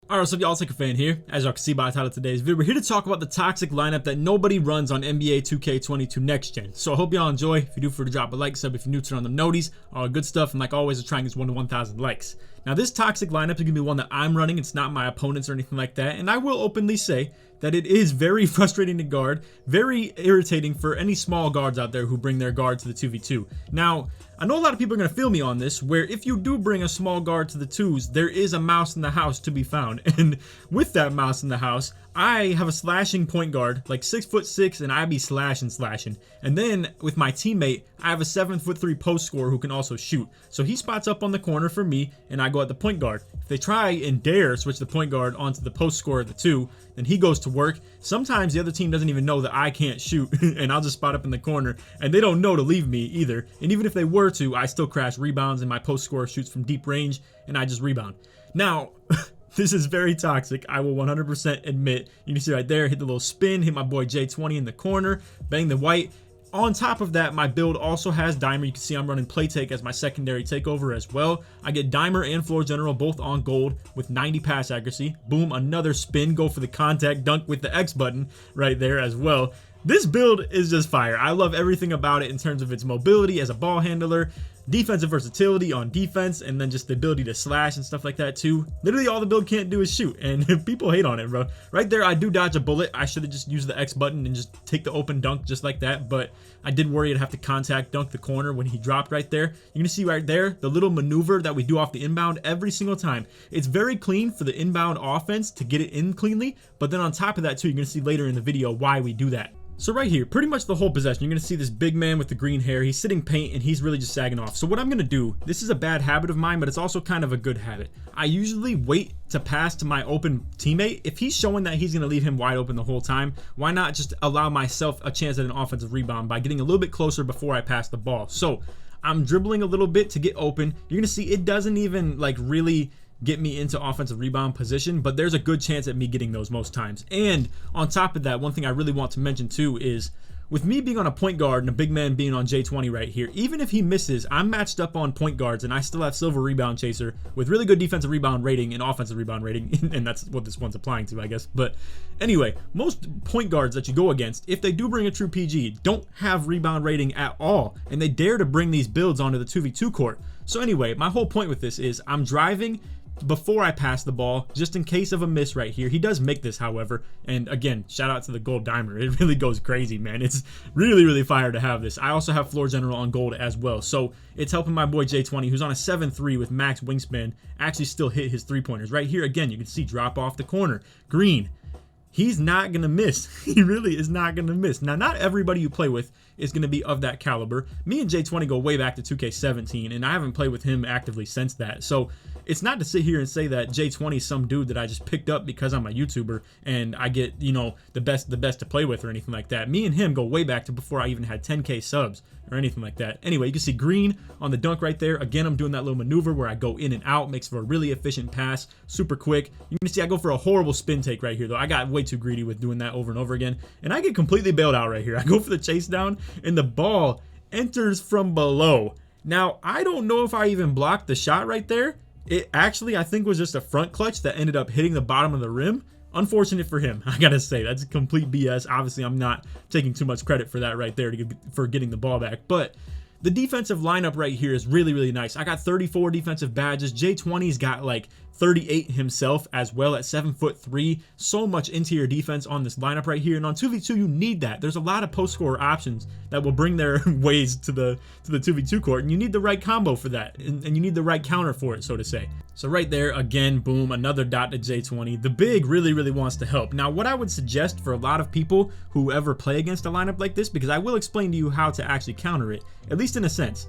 Alright, what's up y'all, it's LakerFan here. As y'all can see by the title of today's video, we're here to talk about the toxic lineup that nobody runs on NBA 2K22 Next Gen. So I hope y'all enjoy. If you do, feel free to drop a like, sub if you're new, turn on the noties, all good stuff, and like always, we're trying to get 1 to 1,000 likes. Now this toxic lineup is going to be one that I'm running, it's not my opponents or anything like that, and I will openly say that it is very frustrating to guard, very irritating for any small guards out there who bring their guard to the 2v2. Now, I know a lot of people are going to feel me on this, where if you do bring a small guard to the 2s, there is a mouse in the house to be found. And with that mouse in the house, I have a slashing point guard, like 6'6", and I be slashing. And then with my teammate, I have a 7'3" post scorer who can also shoot. So he spots up on the corner for me, and I go at the point guard. If they try and dare switch the point guard onto the post scorer of the 2, then he goes to work. Sometimes the other team doesn't even know that I can't shoot, and I'll just spot up in the corner, and they don't know to leave me either. And even if they were to, I still crash rebounds, and my post scorer shoots from deep range, and I just rebound. Now, this is very toxic, I will 100% admit. You can see right there, hit the little spin, hit my boy J20 in the corner, bang the white. On top of that, my build also has Dimer. You can see I'm running play take as my secondary takeover as well. I get Dimer and floor general both on gold with 90 pass accuracy. Boom, another spin, go for the contact dunk with the X button right there as well. This build is just fire. I love everything about it in terms of its mobility as a ball handler, defensive versatility on defense, and then just the ability to slash and stuff like that too. Literally all the build can't do is shoot, and people hate on it, bro. Right there, I do dodge a bullet. I should have just used the X button and just take the open dunk just like that, but I did worry I'd have to contact dunk the corner when he dropped right there. You can see right there, the little maneuver that we do off the inbound every single time. It's very clean for the inbound offense to get it in cleanly, but then on top of that too, you're gonna see later in the video why we do that. So right here, pretty much the whole possession, you're going to see this big man with the green hair. He's sitting paint and he's really just sagging off. So what I'm going to do, this is a bad habit of mine, but it's also kind of a good habit. I usually wait to pass to my open teammate. If he's showing that he's going to leave him wide open the whole time, why not just allow myself a chance at an offensive rebound by getting a little bit closer before I pass the ball? So I'm dribbling a little bit to get open. You're going to see it doesn't even like really get me into offensive rebound position, but there's a good chance at me getting those most times. And on top of that, one thing I really want to mention too is with me being on a point guard and a big man being on J20 right here, even if he misses, I'm matched up on point guards and I still have silver rebound chaser with really good defensive rebound rating and offensive rebound rating, and that's what this one's applying to, I guess. But anyway, most point guards that you go against, if they do bring a true PG, don't have rebound rating at all, and they dare to bring these builds onto the 2v2 court. So anyway, my whole point with this is I'm driving before I pass the ball, just in case of a miss right here. He does make this, however, and again, shout out to the gold Dimer. It really goes crazy, man. It's really fire to have this. I also have floor general on gold as well, so it's helping my boy J20, who's on a 7'3" with max wingspan, actually still hit his three-pointers. Right here, again, you can see drop off the corner. Green. He's not going to miss. He really is not going to miss. Now, not everybody you play with is going to be of that caliber. Me and J20 go way back to 2K17, and I haven't played with him actively since that. So it's not to sit here and say that J20 is some dude that I just picked up because I'm a YouTuber and I get, you know, the best to play with or anything like that. Me and him go way back to before I even had 10K subs or anything like that. Anyway, you can see green on the dunk right there. Again, I'm doing that little maneuver where I go in and out, makes for a really efficient pass, super quick. You can see I go for a horrible spin take right here, though. I got way too greedy with doing that over and over again, and I get completely bailed out right here. I go for the chase down, and the ball enters from below. Now, I don't know if I even blocked the shot right there. It actually, I think, was just a front clutch that ended up hitting the bottom of the rim. Unfortunate for him, I gotta say. That's complete BS. Obviously, I'm not taking too much credit for that right there for getting the ball back, but the defensive lineup right here is really nice. I got 34 defensive badges. J20's got like 38 himself as well at 7'3". So much interior defense on this lineup right here. And on 2v2, you need that. There's a lot of post scorer options that will bring their ways to the 2v2 court, and you need the right combo for that, and you need the right counter for it, so to say. So right there, again, boom, another dot to J20. The big really wants to help. Now, what I would suggest for a lot of people who ever play against a lineup like this, because I will explain to you how to actually counter it, at least in a sense.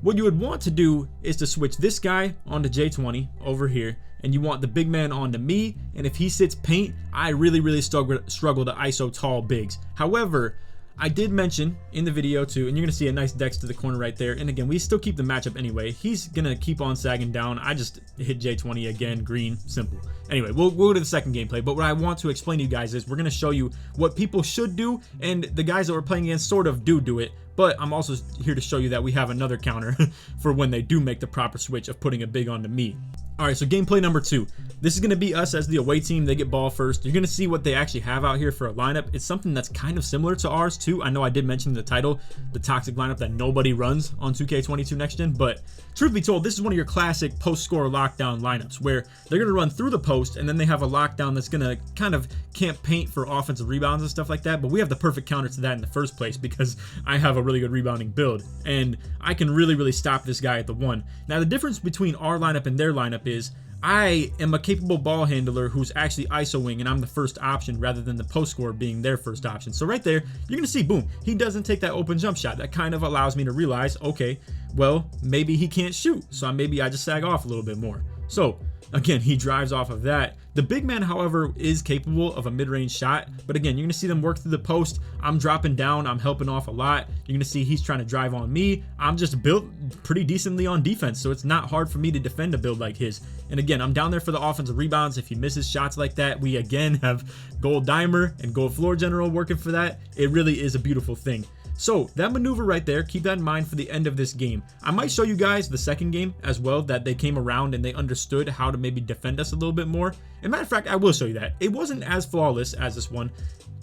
What you would want to do is to switch this guy onto J20 over here, and you want the big man onto me, and if he sits paint, I really struggle to ISO tall bigs. However, I did mention in the video too, and you're going to see a nice dex to the corner right there, and again, we still keep the matchup anyway. He's going to keep on sagging down. I just hit J20 again, green, simple. Anyway, we'll go to the second gameplay, but what I want to explain to you guys is we're going to show you what people should do, and the guys that we're playing against sort of do it, but I'm also here to show you that we have another counter for when they do make the proper switch of putting a big onto me. All right, so gameplay number 2. This is going to be us as the away team. They get ball first. You're going to see what they actually have out here for a lineup. It's something that's kind of similar to ours too. I know I did mention in the title, the toxic lineup that nobody runs on 2K22 Next Gen, but truth be told, this is one of your classic post-score lockdown lineups where they're going to run through the post and then they have a lockdown that's going to kind of camp paint for offensive rebounds and stuff like that, but we have the perfect counter to that in the first place because I have a really good rebounding build and I can really stop this guy at the 1. Now, the difference between our lineup and their lineup is I am a capable ball handler who's actually ISOing, and I'm the first option rather than the post scorer being their first option. So right there, you're going to see, boom, he doesn't take that open jump shot. That kind of allows me to realize, okay, well, maybe he can't shoot. So maybe I just sag off a little bit more. So again, he drives off of that. The big man, however, is capable of a mid-range shot. But again, you're going to see them work through the post. I'm dropping down. I'm helping off a lot. You're going to see he's trying to drive on me. I'm just built pretty decently on defense, so it's not hard for me to defend a build like his. And again, I'm down there for the offensive rebounds. If he misses shots like that, we again have Gold Dimer and Gold Floor General working for that. It really is a beautiful thing. So that maneuver right there, keep that in mind for the end of this game. I might show you guys the second game as well, that they came around and they understood how to maybe defend us a little bit more. As a matter of fact, I will show you that. It wasn't as flawless as this one.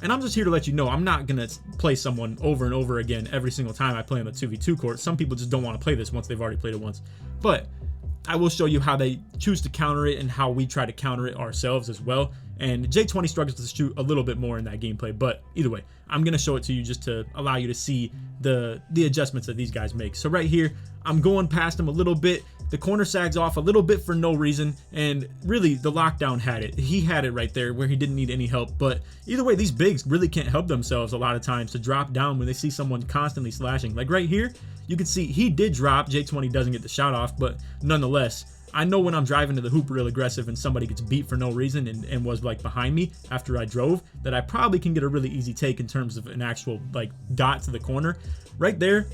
And I'm just here to let you know, I'm not going to play someone over and over again every single time I play on the 2v2 court. Some people just don't want to play this once they've already played it once. But I will show you how they choose to counter it and how we try to counter it ourselves as well. And J20 struggles to shoot a little bit more in that gameplay, but either way, I'm going to show it to you just to allow you to see the adjustments that these guys make. So right here, I'm going past him a little bit. The corner sags off a little bit for no reason, and really the lockdown had it. He had it right there where he didn't need any help. But either way, these bigs really can't help themselves a lot of times to drop down when they see someone constantly slashing. Like right here, you can see he did drop. J20 doesn't get the shot off, but nonetheless, I know when I'm driving to the hoop real aggressive and somebody gets beat for no reason and was like behind me after I drove, that I probably can get a really easy take in terms of an actual like dot to the corner. Right there,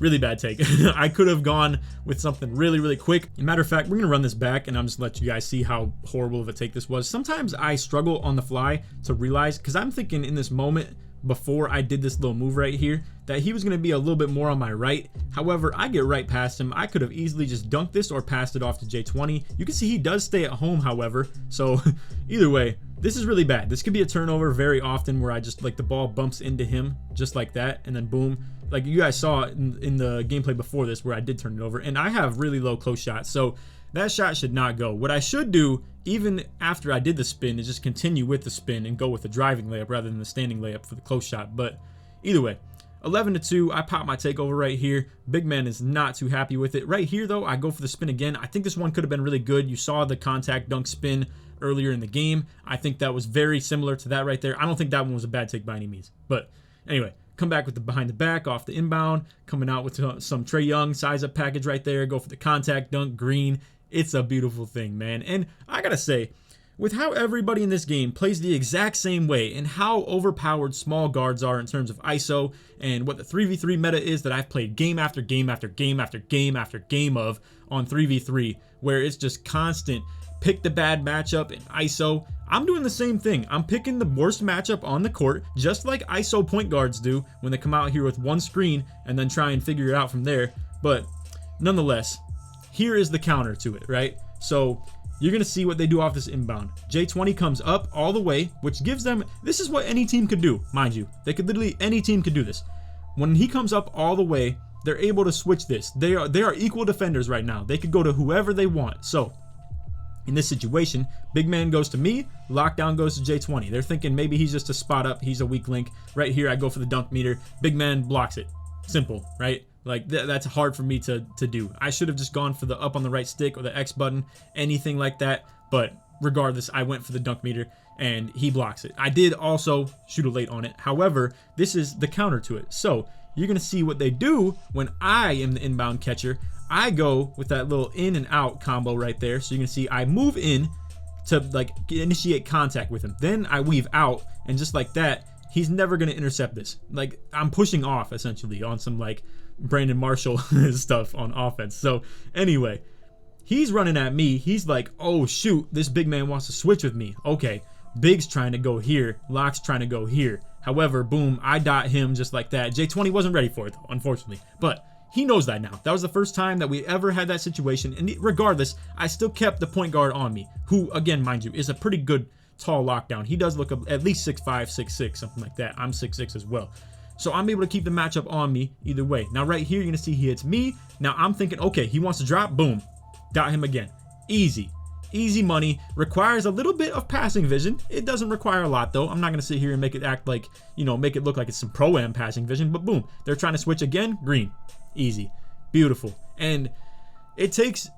really bad take. I could have gone with something really quick. As a matter of fact, we're going to run this back and I'm just let you guys see how horrible of a take this was. Sometimes I struggle on the fly to realize, because I'm thinking in this moment before I did this little move right here, that he was going to be a little bit more on my right. However, I get right past him. I could have easily just dunked this or passed it off to J20. You can see he does stay at home, however. So either way, this is really bad. This could be a turnover very often where I just like the ball bumps into him just like that. And then boom, like you guys saw in the gameplay before this where I did turn it over. And I have really low close shots. So that shot should not go. What I should do, even after I did the spin, is just continue with the spin and go with the driving layup rather than the standing layup for the close shot. But either way, 11-2, I pop my takeover right here. Big man is not too happy with it. Right here, though, I go for the spin again. I think this one could have been really good. You saw the contact dunk spin earlier in the game. I think that was very similar to that right there. I don't think that one was a bad take by any means. But anyway, come back with the behind the back off the inbound, coming out with some Trae Young size up package right there. Go for the contact dunk, green. It's a beautiful thing, man. And I gotta say, with how everybody in this game plays the exact same way and how overpowered small guards are in terms of ISO and what the 3v3 meta is that I've played game after game after game after game after game of on 3v3, where it's just constant pick the bad matchup and ISO. I'm doing the same thing. I'm picking the worst matchup on the court, just like ISO point guards do when they come out here with one screen and then try and figure it out from there. But nonetheless, here is the counter to it, right? So you're going to see what they do off this inbound. J20 comes up all the way, which gives them, this is what any team could do, mind you. They could literally, any team could do this. When he comes up all the way, they're able to switch this. They are equal defenders right now. They could go to whoever they want. So in this situation, big man goes to me, lockdown goes to J20. They're thinking maybe he's just a spot up, he's a weak link. Right here, I go for the dunk meter. Big man blocks it. Simple, right? Like that's hard for me to do. I should have just gone for the up on the right stick or the X button, anything like that. But regardless, I went for the dunk meter and he blocks it. I did also shoot a late on it. However, this is the counter to it. So you're going to see what they do when I am the inbound catcher. I go with that little in and out combo right there. So you can see I move in to like initiate contact with him. Then I weave out, and just like that, he's never going to intercept this. Like I'm pushing off essentially on some like Brandon Marshall stuff on offense. So anyway, he's running at me. He's like, oh shoot, this big man wants to switch with me. Okay, Big's trying to go here. Lock's trying to go here. However, boom, I dot him just like that. J20 wasn't ready for it though, unfortunately. But he knows that now. That was the first time that we ever had that situation. And regardless, I still kept the point guard on me, who, again, mind you, is a pretty good tall lockdown. He does look at least 6'5", 6'6", something like that. I'm 6'6" as well. So I'm able to keep the matchup on me either way. Now right here, you're going to see he hits me. Now I'm thinking, okay, he wants to drop. Boom. Got him again. Easy. Easy money. Requires a little bit of passing vision. It doesn't require a lot, though. I'm not going to sit here and make it act like, you know, make it look like it's some pro-am passing vision. But boom. They're trying to switch again. Green. Easy. Beautiful. And it takes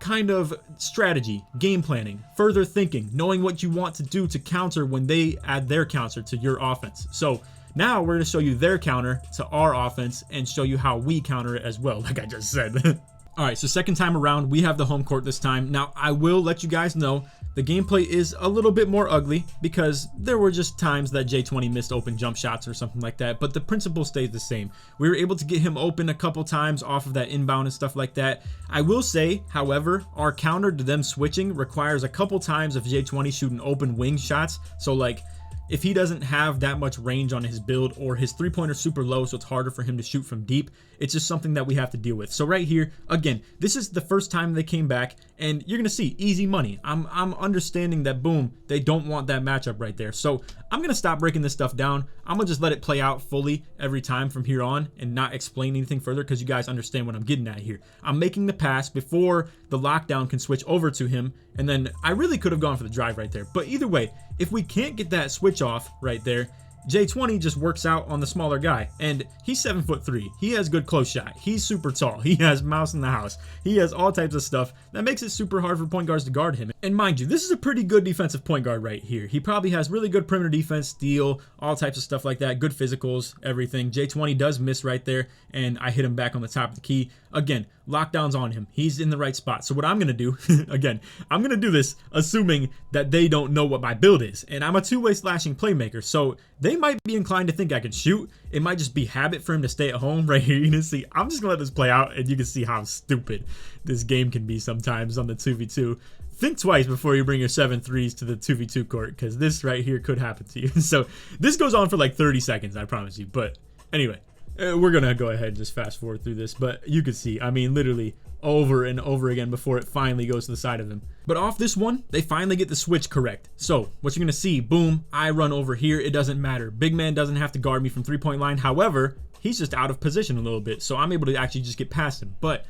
kind of strategy, game planning, further thinking, knowing what you want to do to counter when they add their counter to your offense. So now we're going to show you their counter to our offense and show you how we counter it as well, like I just said. All right, so second time around, we have the home court this time. Now, I will let you guys know the gameplay is a little bit more ugly because there were just times that J20 missed open jump shots or something like that, but the principle stays the same. We were able to get him open a couple times off of that inbound and stuff like that. I will say, however, our counter to them switching requires a couple times of J20 shooting open wing shots. So, like, if he doesn't have that much range on his build or his three-pointer super low, so it's harder for him to shoot from deep, it's just something that we have to deal with. So right here, again, this is the first time they came back, and you're going to see easy money. I'm understanding that, boom, they don't want that matchup right there. So I'm going to stop breaking this stuff down. I'm going to just let it play out fully every time from here on and not explain anything further because you guys understand what I'm getting at here. I'm making the pass before the lockdown can switch over to him, and then I really could have gone for the drive right there. But either way, if we can't get that switch off right there, J20 just works out on the smaller guy, and he's 7'3". He has good close shot. He's super tall. He has mouse in the house. He has all types of stuff that makes it super hard for point guards to guard him. And mind you, this is a pretty good defensive point guard right here. He probably has really good perimeter defense, steal, all types of stuff like that, good physicals, everything. J20 does miss right there, and I hit him back on the top of the key. Again, lockdown's on him. He's in the right spot. So what I'm going to do, again, I'm going to do this assuming that they don't know what my build is. And I'm a two-way slashing playmaker, so they might be inclined to think I can shoot. It might just be habit for him to stay at home right here. You can see, I'm just going to let this play out, and you can see how stupid this game can be sometimes on the 2v2. Think twice before you bring your 7-3s to the 2v2 court, because this right here could happen to you. So this goes on for like 30 seconds, I promise you. But anyway, we're going to go ahead and just fast forward through this. But you can see, I mean, literally over and over again before it finally goes to the side of him. But off this one, they finally get the switch correct. So what you're going to see, boom, I run over here. It doesn't matter. Big man doesn't have to guard me from three-point line. However, he's just out of position a little bit. So I'm able to actually just get past him. But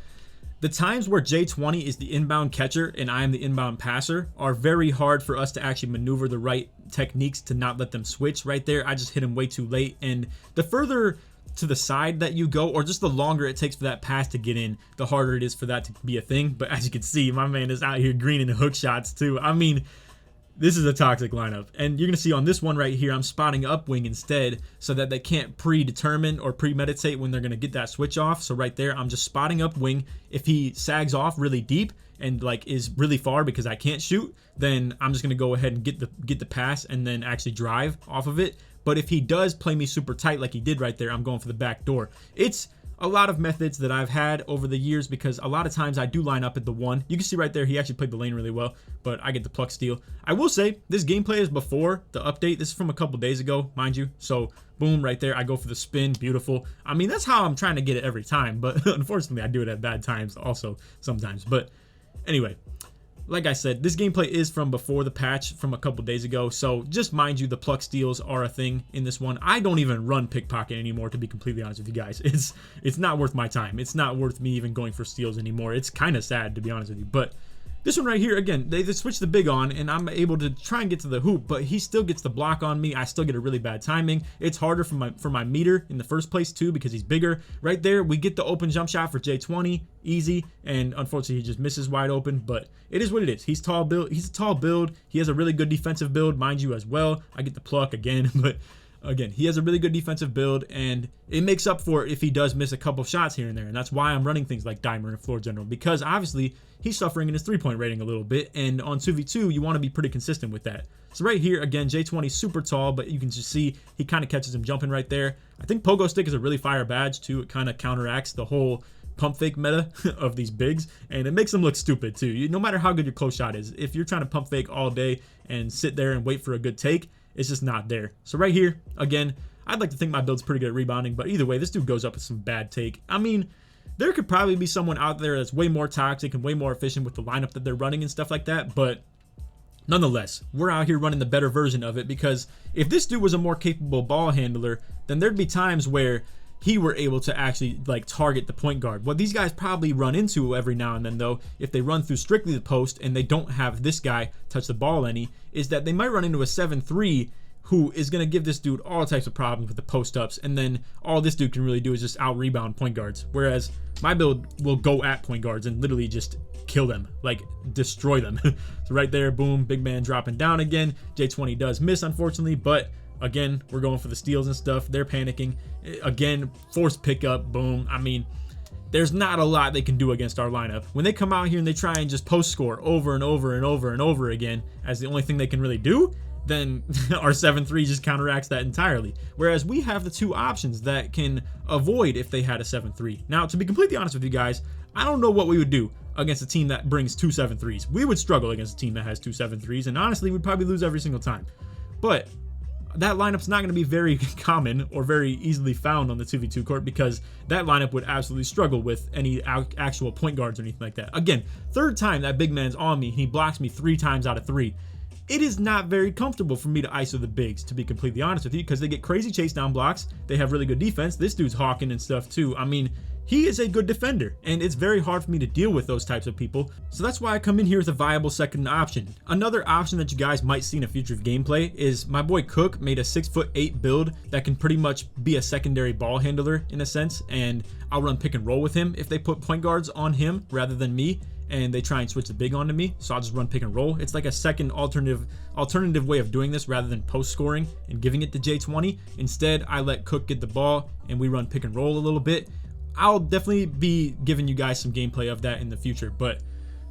the times where J20 is the inbound catcher and I am the inbound passer are very hard for us to actually maneuver the right techniques to not let them switch. Right there, I just hit him way too late. And the further to the side that you go, or just the longer it takes for that pass to get in, the harder it is for that to be a thing. But as you can see, my man is out here greening hook shots too. I mean, this is a toxic lineup. And you're going to see on this one right here, I'm spotting up wing instead so that they can't predetermine or premeditate when they're going to get that switch off. So right there, I'm just spotting up wing. If he sags off really deep and like is really far because I can't shoot, then I'm just going to go ahead and get the pass and then actually drive off of it. But if he does play me super tight like he did right there, I'm going for the back door. It's a lot of methods that I've had over the years because a lot of times I do line up at the one. You can see right there, he actually played the lane really well, but I get the pluck steal. I will say, this gameplay is before the update. This is from a couple days ago, mind you. So, boom, right there, I go for the spin. Beautiful. I mean, that's how I'm trying to get it every time, but unfortunately, I do it at bad times also sometimes. But anyway, like I said, this gameplay is from before the patch from a couple days ago, so just mind you, the pluck steals are a thing in this one. I don't even run pickpocket anymore, to be completely honest with you guys. It's not worth my time. It's not worth me even going for steals anymore. It's kind of sad, to be honest with you. But this one right here, again, they switch the big on, and I'm able to try and get to the hoop, but he still gets the block on me. I still get a really bad timing. It's harder for my meter in the first place, too, because he's bigger. Right there, we get the open jump shot for J20, easy, and unfortunately, he just misses wide open, but it is what it is. He's tall build. He's a tall build. He has a really good defensive build, mind you, as well. I get the pluck again, but again, he has a really good defensive build, and it makes up for it if he does miss a couple shots here and there, and that's why I'm running things like Dimer and Floor General, because obviously he's suffering in his three-point rating a little bit, and on 2v2, you want to be pretty consistent with that. So right here, again, J20 super tall, but you can just see he kind of catches him jumping right there. I think Pogo Stick is a really fire badge, too. It kind of counteracts the whole pump fake meta of these bigs, and it makes them look stupid, too. No matter how good your close shot is, if you're trying to pump fake all day and sit there and wait for a good take, it's just not there. So right here, again, I'd like to think my build's pretty good at rebounding, but either way, this dude goes up with some bad take. I mean, there could probably be someone out there that's way more toxic and way more efficient with the lineup that they're running and stuff like that. But nonetheless, we're out here running the better version of it, because if this dude was a more capable ball handler, then there'd be times where he were able to actually like target the point guard. What these guys probably run into every now and then, though, if they run through strictly the post and they don't have this guy touch the ball any, is that they might run into a 7-3 who is going to give this dude all types of problems with the post-ups, and then all this dude can really do is just out-rebound point guards. Whereas my build will go at point guards and literally just kill them, like destroy them. So right there, boom, big man dropping down again. J20 does miss, unfortunately, but again, we're going for the steals and stuff. They're panicking. Again, forced pickup, boom. I mean, there's not a lot they can do against our lineup. When they come out here and they try and just post score over and over and over and over again as the only thing they can really do, then our 7-3 just counteracts that entirely. Whereas we have the two options that can avoid if they had a 7-3. Now, to be completely honest with you guys, I don't know what we would do against a team that brings two 7-3s. We would struggle against a team that has two 7-3s, and honestly, we'd probably lose every single time. But that lineup's not going to be very common or very easily found on the 2v2 court, because that lineup would absolutely struggle with any actual point guards or anything like that. Again, third time that big man's on me, he blocks me 3 times out of 3. It is not very comfortable for me to ISO the bigs, to be completely honest with you, because they get crazy chase down blocks. They have really good defense. This dude's hawking and stuff too. I mean, he is a good defender, and it's very hard for me to deal with those types of people. So that's why I come in here with a viable second option. Another option that you guys might see in a future gameplay is my boy Cook made a 6'8" build that can pretty much be a secondary ball handler in a sense, and I'll run pick and roll with him if they put point guards on him rather than me, and they try and switch the big onto me. So I'll just run pick and roll. It's like a second alternative way of doing this rather than post scoring and giving it to J20. Instead, I let Cook get the ball and we run pick and roll a little bit. I'll definitely be giving you guys some gameplay of that in the future. But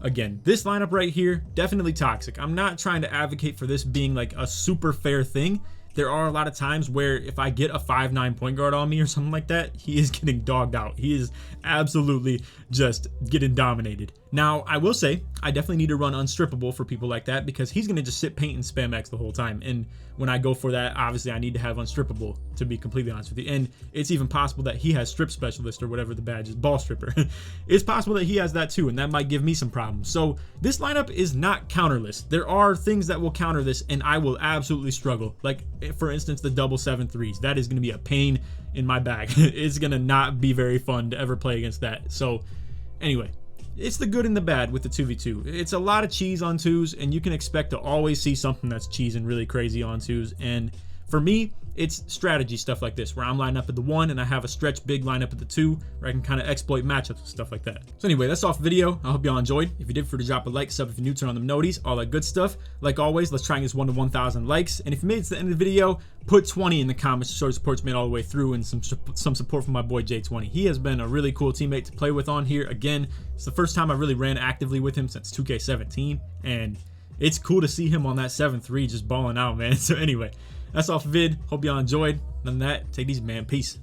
again, this lineup right here, definitely toxic. I'm not trying to advocate for this being like a super fair thing. There are a lot of times where if I get a 5'9" point guard on me or something like that, he is getting dogged out. He is absolutely just getting dominated. Now, I will say, I definitely need to run unstrippable for people like that, because he's going to just sit paint and spam X the whole time. And when I go for that, obviously I need to have unstrippable, to be completely honest with you. And it's even possible that he has strip specialist or whatever the badge is, ball stripper. It's possible that he has that too, and that might give me some problems. So this lineup is not counterless. There are things that will counter this, and I will absolutely struggle. Like, for instance, the double 7-3s. That is going to be a pain in my back. It's going to not be very fun to ever play against that. So anyway, it's the good and the bad with the 2v2. It's a lot of cheese on 2s, and you can expect to always see something that's cheese and really crazy on 2s. And for me, it's strategy stuff like this, where I'm lined up at the 1 and I have a stretch big lineup at the 2, where I can kind of exploit matchups and stuff like that. So anyway, that's off the video. I hope y'all enjoyed. If you did, feel free to drop a like, sub if you're new, turn on the noties, all that good stuff. Like always, let's try and get 1 to 1,000 likes. And if you made it to the end of the video, put 20 in the comments to show the support's made all the way through, and some support from my boy J20. He has been a really cool teammate to play with on here. Again, it's the first time I really ran actively with him since 2K17, and it's cool to see him on that 7-3 just balling out, man. So anyway, that's off the vid. Hope y'all enjoyed. Other than that, take these, man. Peace.